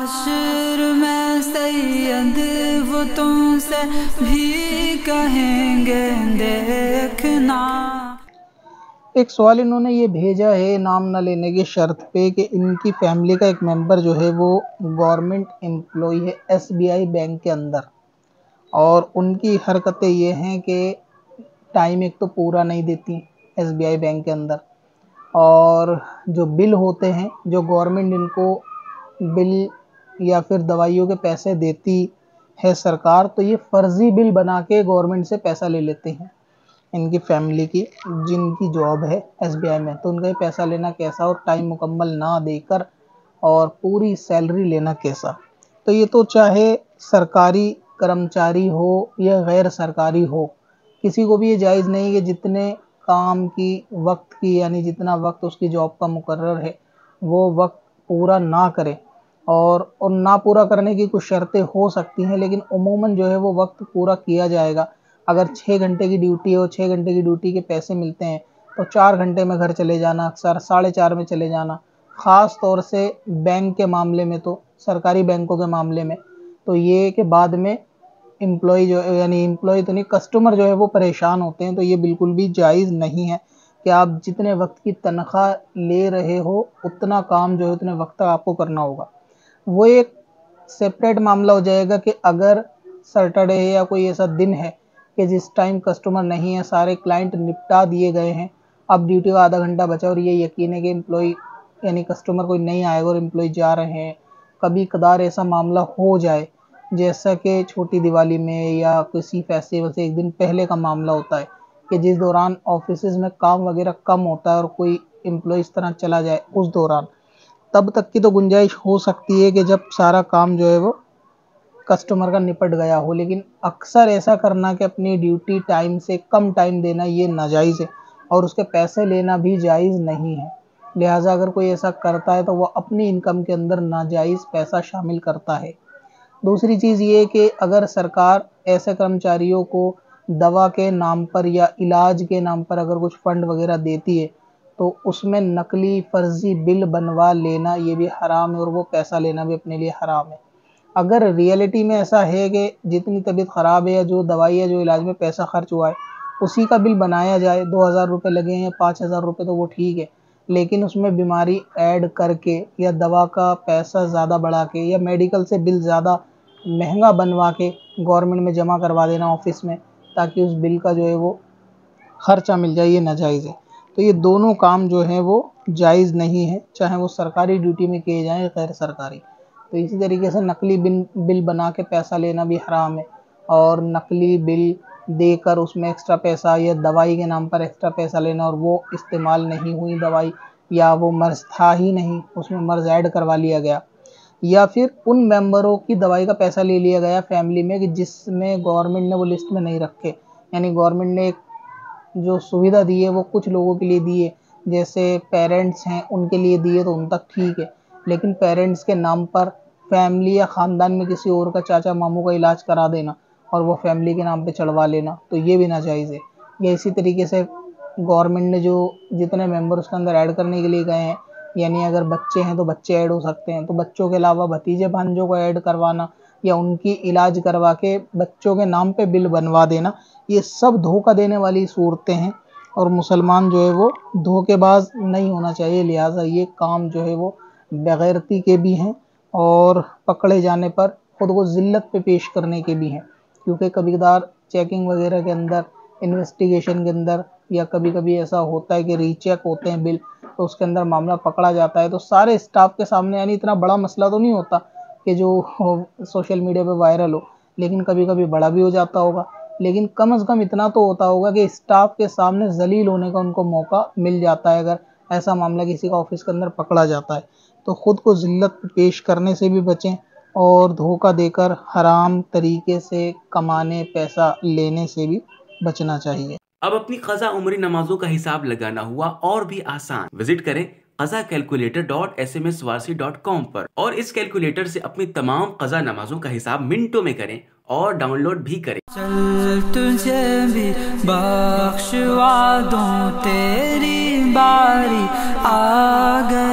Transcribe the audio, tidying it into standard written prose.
हश्र में सैयद वो तुमसे भी कहेंगे देखना। एक सवाल इन्होंने ये भेजा है नाम न लेने की शर्त पे कि इनकी फैमिली का एक मेंबर जो है वो गवर्नमेंट एम्प्लॉय है एसबीआई बैंक के अंदर, और उनकी हरकतें ये हैं कि टाइम एक तो पूरा नहीं देती एसबीआई बैंक के अंदर, और जो बिल होते हैं जो गवर्नमेंट इनको बिल या फिर दवाइयों के पैसे देती है सरकार, तो ये फर्जी बिल बना के गवर्नमेंट से पैसा ले लेते हैं इनकी फैमिली की जिनकी जॉब है एसबीआई में। तो उनका ये पैसा लेना कैसा, और टाइम मुकम्मल ना देकर और पूरी सैलरी लेना कैसा। तो ये तो चाहे सरकारी कर्मचारी हो या गैर सरकारी हो, किसी को भी ये जायज़ नहीं कि जितने काम की वक्त की यानी जितना वक्त उसकी जॉब का मुकर्रर है वो वक्त पूरा ना करे। और ना पूरा करने की कुछ शर्तें हो सकती हैं, लेकिन उमूमन जो है वो वक्त पूरा किया जाएगा। अगर 6 घंटे की ड्यूटी हो, 6 घंटे की ड्यूटी के पैसे मिलते हैं तो 4 घंटे में घर चले जाना, अक्सर 4:30 में चले जाना। ख़ास तौर से बैंक के मामले में, तो सरकारी बैंकों के मामले में तो ये कि बाद में एम्प्लॉय जो यानी एम्प्लॉय तो नहीं, कस्टमर जो है वो परेशान होते हैं। तो ये बिल्कुल भी जायज़ नहीं है कि आप जितने वक्त की तनख्वाह ले रहे हो उतना काम जो है उतने वक्त तक आपको करना होगा। वो एक सेपरेट मामला हो जाएगा कि अगर सैटरडे है या कोई ऐसा दिन है कि जिस टाइम कस्टमर नहीं है, सारे क्लाइंट निपटा दिए गए हैं, अब ड्यूटी का आधा घंटा बचा और ये यकीन है कि एम्प्लॉय यानी कस्टमर कोई नहीं आएगा और एम्प्लॉय जा रहे हैं। कभी कदार ऐसा मामला हो जाए, जैसा कि छोटी दिवाली में या किसी फेस्टिवल से एक दिन पहले का मामला होता है कि जिस दौरान ऑफिसेज में काम वगैरह कम होता है और कोई एम्प्लॉय इस तरह चला जाए उस दौरान, तब तक की तो गुंजाइश हो सकती है कि जब सारा काम जो है वो कस्टमर का निपट गया हो। लेकिन अक्सर ऐसा करना कि अपनी ड्यूटी टाइम से कम टाइम देना ये नाजायज़ है और उसके पैसे लेना भी जायज़ नहीं है। लिहाजा अगर कोई ऐसा करता है तो वह अपनी इनकम के अंदर नाजायज़ पैसा शामिल करता है। दूसरी चीज़ ये कि अगर सरकार ऐसे कर्मचारियों को दवा के नाम पर या इलाज के नाम पर अगर कुछ फ़ंड वगैरह देती है तो उसमें नकली फ़र्ज़ी बिल बनवा लेना ये भी हराम है और वो पैसा लेना भी अपने लिए हराम है। अगर रियलिटी में ऐसा है कि जितनी तबीयत ख़राब है या जो दवाई या जो इलाज में पैसा खर्च हुआ है उसी का बिल बनाया जाए, 2000 रुपये लगे हैं या 5000 रुपये, तो वो ठीक है। लेकिन उसमें बीमारी ऐड करके या दवा का पैसा ज़्यादा बढ़ा के या मेडिकल से बिल ज़्यादा महंगा बनवा के गवर्नमेंट में जमा करवा देना ऑफिस में, ताकि उस बिल का जो है वो खर्चा मिल जाए, ये नाजायज़ है। तो ये दोनों काम जो हैं वो जायज़ नहीं है, चाहे वो सरकारी ड्यूटी में किए जाएँ या गैर सरकारी। तो इसी तरीके से नकली बिल बना के पैसा लेना भी हराम है, और नकली बिल देकर उसमें एक्स्ट्रा पैसा या दवाई के नाम पर एक्स्ट्रा पैसा लेना और वो इस्तेमाल नहीं हुई दवाई या वो मर्ज़ था ही नहीं, उसमें मर्ज़ ऐड करवा लिया गया, या फिर उन मेंबरों की दवाई का पैसा ले लिया गया फैमिली में कि जिसमें गवर्नमेंट ने वो लिस्ट में नहीं रखे। यानी गवर्नमेंट ने एक जो सुविधा दी है वो कुछ लोगों के लिए दी है, जैसे पेरेंट्स हैं उनके लिए दी है तो उन तक ठीक है, लेकिन पेरेंट्स के नाम पर फैमिली या ख़ानदान में किसी और का चाचा मामू का इलाज करा देना और वो फैमिली के नाम पे चढ़वा लेना, तो ये भी नाजायज़ है। या इसी तरीके से गवर्नमेंट ने जो जितने मेंबर उसके अंदर ऐड करने के लिए गए हैं, यानी अगर बच्चे हैं तो बच्चे ऐड हो सकते हैं, तो बच्चों के अलावा भतीजे भांजों को ऐड करवाना या उनकी इलाज करवा के बच्चों के नाम पे बिल बनवा देना, ये सब धोखा देने वाली सूरतें हैं और मुसलमान जो है वो धोखेबाज नहीं होना चाहिए। लिहाजा ये काम जो है वो बेगैरती के भी हैं और पकड़े जाने पर ख़ुद को ज़िल्लत पे पेश करने के भी हैं, क्योंकि कभी कभार चेकिंग वगैरह के अंदर, इन्वेस्टिगेशन के अंदर, या कभी कभी ऐसा होता है कि रीचेक होते हैं बिल, तो उसके अंदर मामला पकड़ा जाता है तो सारे स्टाफ के सामने, यानी इतना बड़ा मसला तो नहीं होता कि जो सोशल मीडिया पे वायरल हो, लेकिन कभी कभी बड़ा भी हो जाता होगा। लेकिन कम से कम इतना तो होता होगा कि स्टाफ के सामने जलील होने का उनको मौका मिल जाता है अगर ऐसा मामला किसी का ऑफिस के अंदर पकड़ा जाता है। तो ख़ुद को ज़िल्लत पेश करने से भी बचें और धोखा देकर हराम तरीके से कमाने, पैसा लेने से भी बचना चाहिए। अब अपनी क़ज़ा उम्री नमाजों का हिसाब लगाना हुआ और भी आसान। विजिट करें qazacalculator.smswarsi.com पर और इस कैलकुलेटर से अपनी तमाम क़ज़ा नमाजों का हिसाब मिनटों में करें और डाउनलोड भी करें। चल तुझे भी बख्शवा दूं, तेरी बारी आ गई।